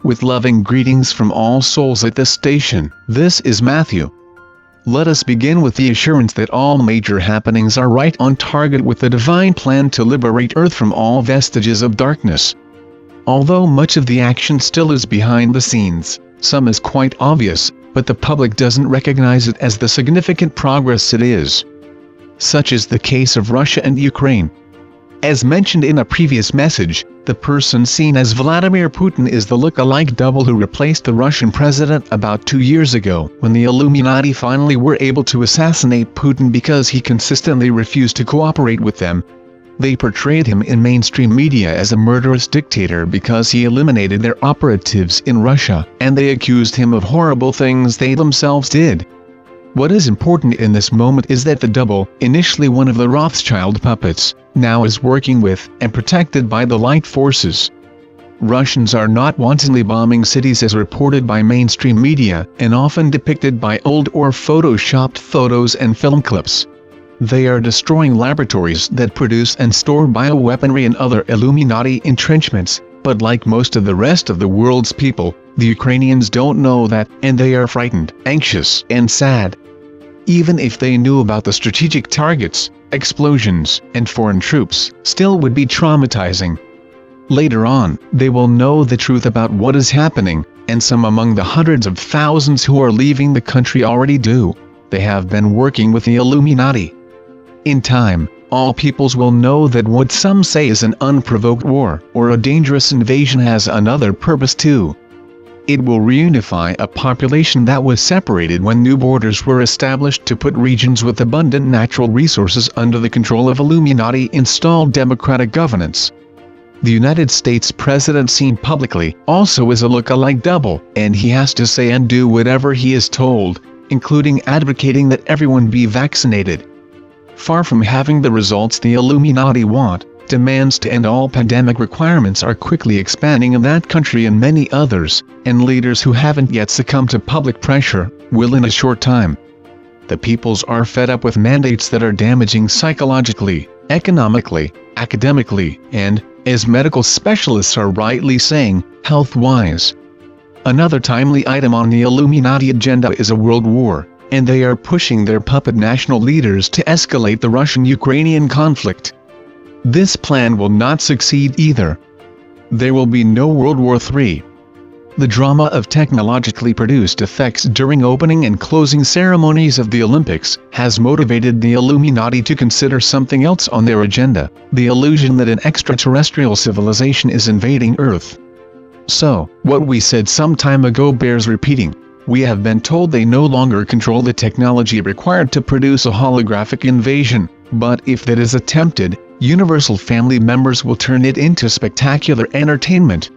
With loving greetings from all souls at this station, this is Matthew. Let us begin with the assurance that all major happenings are right on target with the divine plan to liberate Earth from all vestiges of darkness. Although much of the action still is behind the scenes, some is quite obvious, but the public doesn't recognize it as the significant progress it is. Such is the case of Russia and Ukraine. As mentioned in a previous message, the person seen as Vladimir Putin is the look-alike double who replaced the Russian president about 2 years ago, when the Illuminati finally were able to assassinate Putin because he consistently refused to cooperate with them. They portrayed him in mainstream media as a murderous dictator because he eliminated their operatives in Russia, and they accused him of horrible things they themselves did. What is important in this moment is that the double, initially one of the Rothschild puppets, now is working with and protected by the light forces. Russians are not wantonly bombing cities as reported by mainstream media and often depicted by old or photoshopped photos and film clips. They are destroying laboratories that produce and store bioweaponry and other Illuminati entrenchments, but like most of the rest of the world's people, the Ukrainians don't know that, and they are frightened, anxious, and sad. Even if they knew about the strategic targets, explosions, and foreign troops, still would be traumatizing. Later on, they will know the truth about what is happening, and some among the hundreds of thousands who are leaving the country already do. They have been working with the Illuminati. In time, all peoples will know that what some say is an unprovoked war or a dangerous invasion has another purpose too. It will reunify a population that was separated when new borders were established to put regions with abundant natural resources under the control of Illuminati-installed democratic governance. The United States president seen publicly also is a look-alike double, and he has to say and do whatever he is told, including advocating that everyone be vaccinated. Far from having the results the Illuminati want, demands to end all pandemic requirements are quickly expanding in that country and many others, and leaders who haven't yet succumbed to public pressure will in a short time. The peoples are fed up with mandates that are damaging psychologically, economically, academically, and, as medical specialists are rightly saying, health-wise. Another timely item on the Illuminati agenda is a world war, and they are pushing their puppet national leaders to escalate the Russian-Ukrainian conflict. This plan will not succeed either. There will be no World War III. The drama of technologically produced effects during opening and closing ceremonies of the Olympics has motivated the Illuminati to consider something else on their agenda, the illusion that an extraterrestrial civilization is invading Earth. So, what we said some time ago bears repeating. We have been told they no longer control the technology required to produce a holographic invasion, but if that is attempted, universal family members will turn it into spectacular entertainment.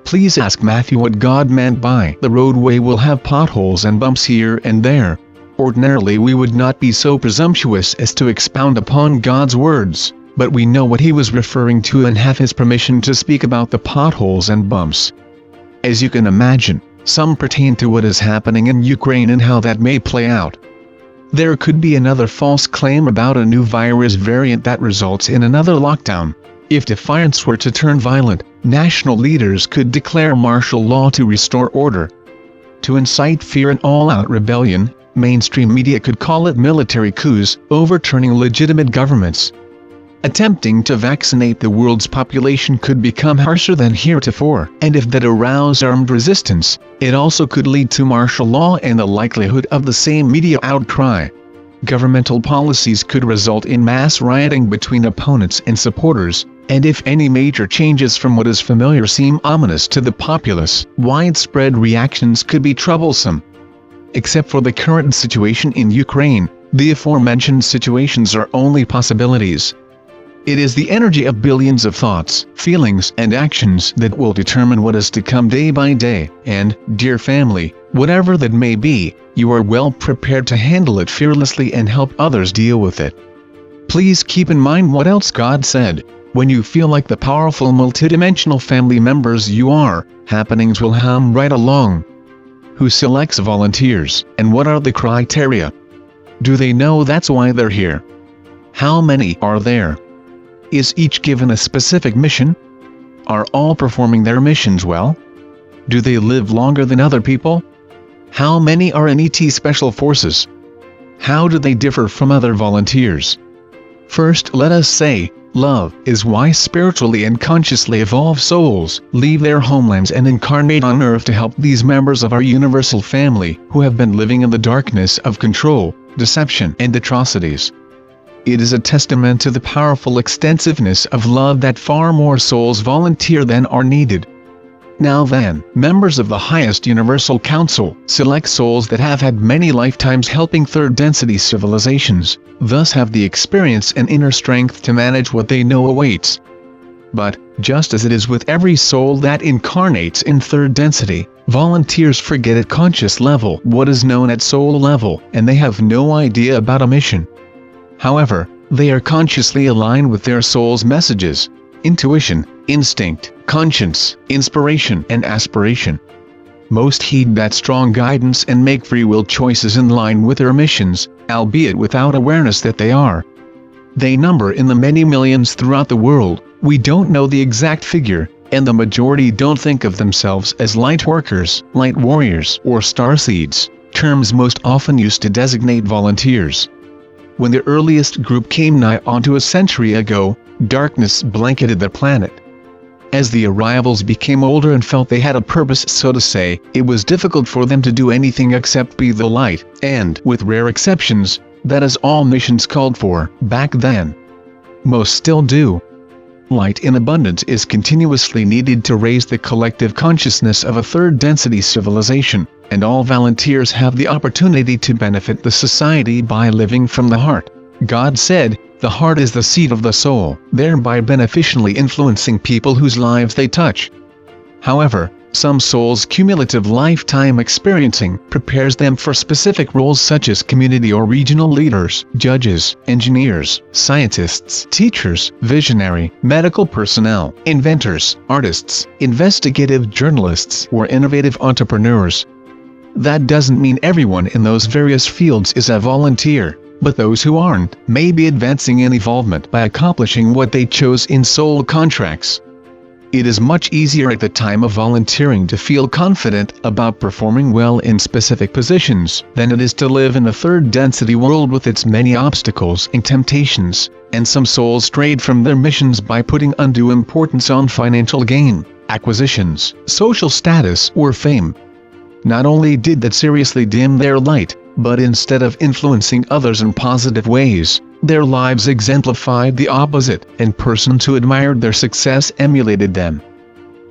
Please ask Matthew what God meant by the roadway will have potholes and bumps here and there. Ordinarily we would not be so presumptuous as to expound upon God's words, but we know what he was referring to and have his permission to speak about the potholes and bumps. As you can imagine, some pertain to what is happening in Ukraine and how that may play out. There could be another false claim about a new virus variant that results in another lockdown. If defiance were to turn violent, national leaders could declare martial law to restore order. To incite fear and all-out rebellion, mainstream media could call it military coups, overturning legitimate governments. Attempting to vaccinate the world's population could become harsher than heretofore, and if that arouse armed resistance, it also could lead to martial law and the likelihood of the same media outcry. Governmental policies could result in mass rioting between opponents and supporters, and if any major changes from what is familiar seem ominous to the populace, widespread reactions could be troublesome. Except for the current situation in Ukraine, the aforementioned situations are only possibilities. It is the energy of billions of thoughts, feelings, and actions that will determine what is to come day by day, and, dear family, whatever that may be, you are well prepared to handle it fearlessly and help others deal with it. Please keep in mind what else God said. When you feel like the powerful multidimensional family members you are, happenings will hum right along. Who selects volunteers, and what are the criteria? Do they know that's why they're here? How many are there? Is each given a specific mission? Are all performing their missions well? Do they live longer than other people? How many are in ET Special Forces? How do they differ from other volunteers? First, let us say, love is why spiritually and consciously evolved souls leave their homelands and incarnate on Earth to help these members of our universal family who have been living in the darkness of control, deception, and atrocities. It is a testament to the powerful extensiveness of love that far more souls volunteer than are needed. Now then, members of the highest universal council select souls that have had many lifetimes helping third-density civilizations, thus have the experience and inner strength to manage what they know awaits. But, just as it is with every soul that incarnates in third density, volunteers forget at conscious level what is known at soul level, and they have no idea about a mission. However, they are consciously aligned with their soul's messages, intuition, instinct, conscience, inspiration, and aspiration. Most heed that strong guidance and make free will choices in line with their missions, albeit without awareness that they are. They number in the many millions throughout the world. We don't know the exact figure, and the majority don't think of themselves as light workers, light warriors, or starseeds, terms most often used to designate volunteers. When the earliest group came nigh onto a century ago, darkness blanketed the planet. As the arrivals became older and felt they had a purpose, so to say, it was difficult for them to do anything except be the light, and, with rare exceptions, that is all missions called for, back then. Most still do. Light in abundance is continuously needed to raise the collective consciousness of a third-density civilization, and all volunteers have the opportunity to benefit the society by living from the heart. God said, "The heart is the seat of the soul," thereby beneficially influencing people whose lives they touch. However, some souls' cumulative lifetime experiencing prepares them for specific roles such as community or regional leaders, judges, engineers, scientists, teachers, visionary, medical personnel, inventors, artists, investigative journalists, or innovative entrepreneurs. That doesn't mean everyone in those various fields is a volunteer, but those who aren't may be advancing in evolvement by accomplishing what they chose in soul contracts. It is much easier at the time of volunteering to feel confident about performing well in specific positions than it is to live in a third-density world with its many obstacles and temptations, and some souls strayed from their missions by putting undue importance on financial gain, acquisitions, social status, or fame. Not only did that seriously dim their light, but instead of influencing others in positive ways, their lives exemplified the opposite, and persons who admired their success emulated them.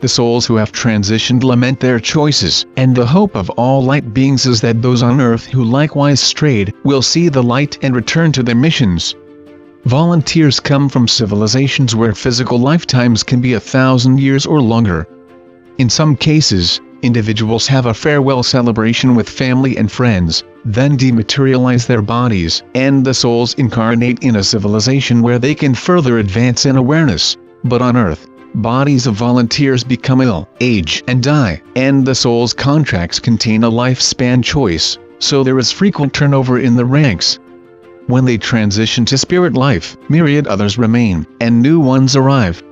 The souls who have transitioned lament their choices, and the hope of all light beings is that those on earth who likewise strayed will see the light and return to their missions. Volunteers come from civilizations where physical lifetimes can be 1,000 years or longer. In some cases, individuals have a farewell celebration with family and friends, then dematerialize their bodies, and the souls incarnate in a civilization where they can further advance in awareness. But on Earth, bodies of volunteers become ill, age, and die, and the soul's contracts contain a lifespan choice, so there is frequent turnover in the ranks. When they transition to spirit life, myriad others remain, and new ones arrive.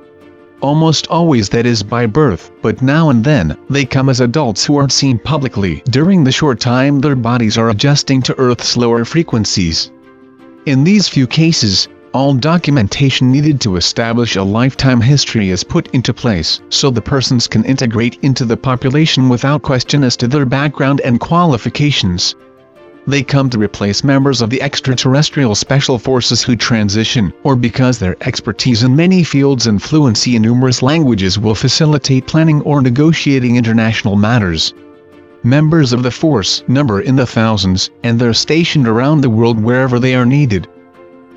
Almost always that is by birth, but now and then, they come as adults who aren't seen publicly during the short time their bodies are adjusting to Earth's lower frequencies. In these few cases, all documentation needed to establish a lifetime history is put into place, so the persons can integrate into the population without question as to their background and qualifications. They come to replace members of the extraterrestrial special forces who transition, or because their expertise in many fields and fluency in numerous languages will facilitate planning or negotiating international matters. Members of the force number in the thousands, and they're stationed around the world wherever they are needed.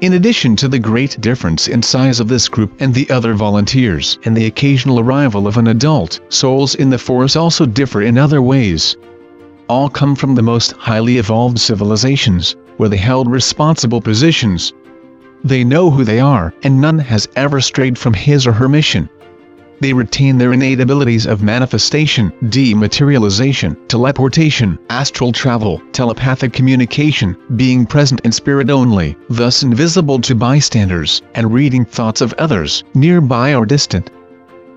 In addition to the great difference in size of this group and the other volunteers and the occasional arrival of an adult, souls in the force also differ in other ways. All come from the most highly evolved civilizations, where they held responsible positions. They know who they are, and none has ever strayed from his or her mission. They retain their innate abilities of manifestation, dematerialization, teleportation, astral travel, telepathic communication, being present in spirit only, thus invisible to bystanders, and reading thoughts of others, nearby or distant.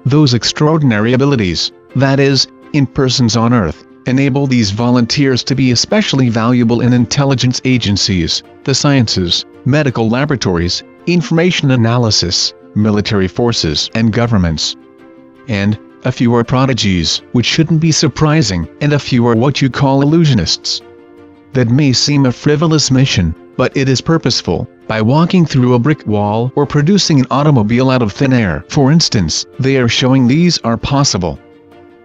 Those extraordinary abilities, that is, in persons on Earth, enable these volunteers to be especially valuable in intelligence agencies, the sciences, medical laboratories, information analysis, military forces and governments. And a few are prodigies, which shouldn't be surprising, and a few are what you call illusionists. That may seem a frivolous mission, but it is purposeful. By walking through a brick wall or producing an automobile out of thin air, for instance, they are showing these are possible.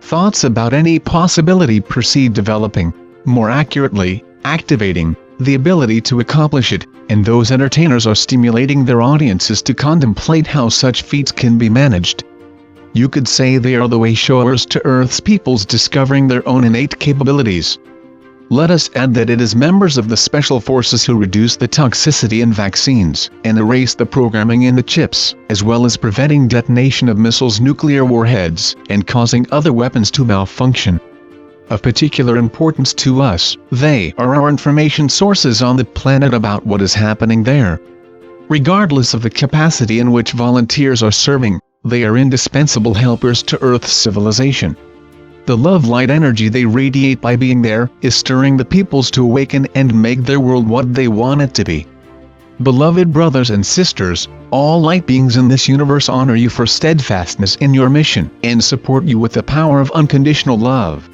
Thoughts about any possibility proceed developing, more accurately, activating the ability to accomplish it, and those entertainers are stimulating their audiences to contemplate how such feats can be managed. You could say they are the way showers to Earth's peoples discovering their own innate capabilities. Let us add that it is members of the special forces who reduce the toxicity in vaccines and erase the programming in the chips, as well as preventing detonation of missiles, nuclear warheads, and causing other weapons to malfunction. Of particular importance to us, they are our information sources on the planet about what is happening there. Regardless of the capacity in which volunteers are serving, they are indispensable helpers to Earth's civilization. The love-light energy they radiate by being there is stirring the peoples to awaken and make their world what they want it to be. Beloved brothers and sisters, all light beings in this universe honor you for steadfastness in your mission and support you with the power of unconditional love.